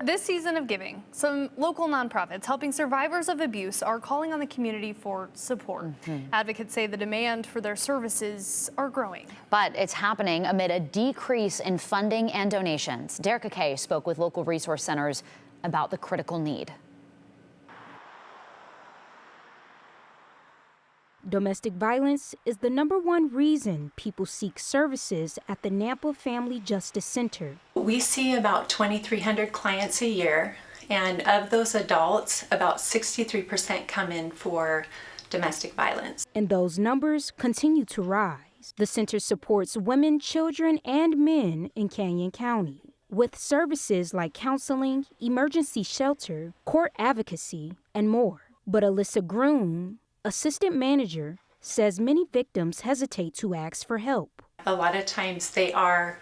This season of giving, some local nonprofits helping survivors of abuse are calling on the community for support. Advocates say the demand for their services are growing. But it's happening amid a decrease in funding and donations. Derek Kay spoke with local resource centers about the critical need. Domestic violence is the #1 reason people seek services at the Nampa Family Justice Center. We see about 2,300 clients a year, and of those adults, about 63% come in for domestic violence. And those numbers continue to rise. The center supports women, children, and men in Canyon County with services like counseling, emergency shelter, court advocacy, and more. But Alyssa Groom, assistant manager, says many victims hesitate to ask for help. A lot of times they are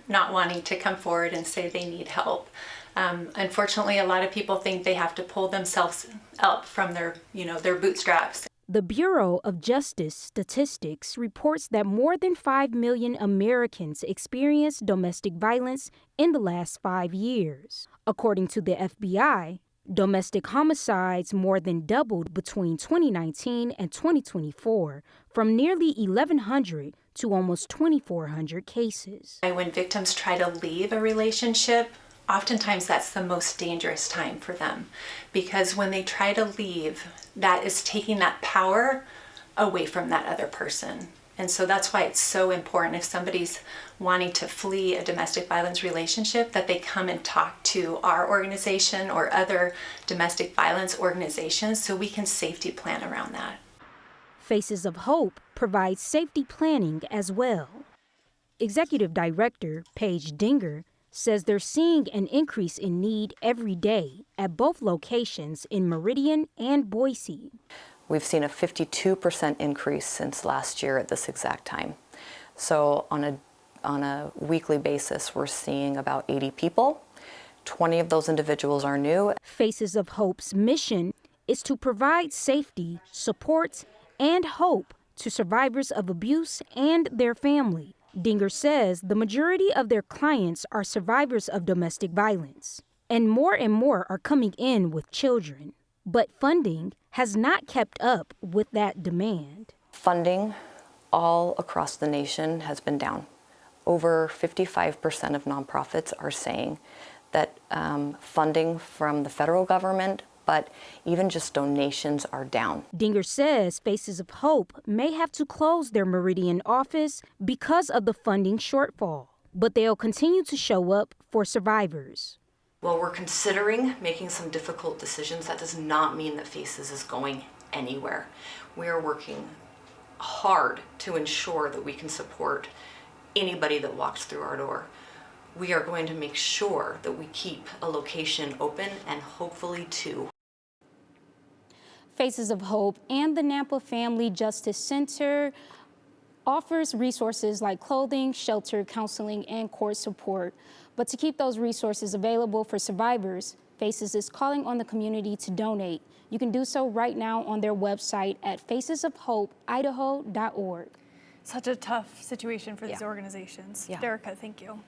not wanting to come forward and say they need help. Unfortunately, a lot of people think they have to pull themselves up from their bootstraps. The Bureau of Justice Statistics reports that more than 5 million Americans experienced domestic violence in the last 5 years. According to the FBI, domestic homicides more than doubled between 2019 and 2024, from nearly 1,100 to almost 2,400 cases. When victims try to leave a relationship, oftentimes that's the most dangerous time for them, because when they try to leave, that is taking that power away from that other person. And so that's why it's so important, if somebody's wanting to flee a domestic violence relationship, that they come and talk to our organization or other domestic violence organizations so we can safety plan around that. Faces of Hope provides safety planning as well. Executive Director Paige Dinger says they're seeing an increase in need every day at both locations in Meridian and Boise. We've seen a 52% increase since last year at this exact time. So on a weekly basis, we're seeing about 80 people. 20 of those individuals are new. Faces of Hope's mission is to provide safety, support, and hope to survivors of abuse and their family. Dinger says the majority of their clients are survivors of domestic violence, and more are coming in with children. But funding has not kept up with that demand. Funding all across the nation has been down. Over 55% of nonprofits are saying that funding from the federal government, but even just donations, are down. Dinger says Faces of Hope may have to close their Meridian office because of the funding shortfall, but they'll continue to show up for survivors. While we're considering making some difficult decisions, that does not mean that Faces is going anywhere. We are working hard to ensure that we can support anybody that walks through our door. We are going to make sure that we keep a location open, and hopefully two. Faces of Hope and the Nampa Family Justice Center offers resources like clothing, shelter, counseling, and court support. But to keep those resources available for survivors, Faces is calling on the community to donate. You can do so right now on their website at facesofhopeidaho.org. Such a tough situation for these organizations. Derica, thank you.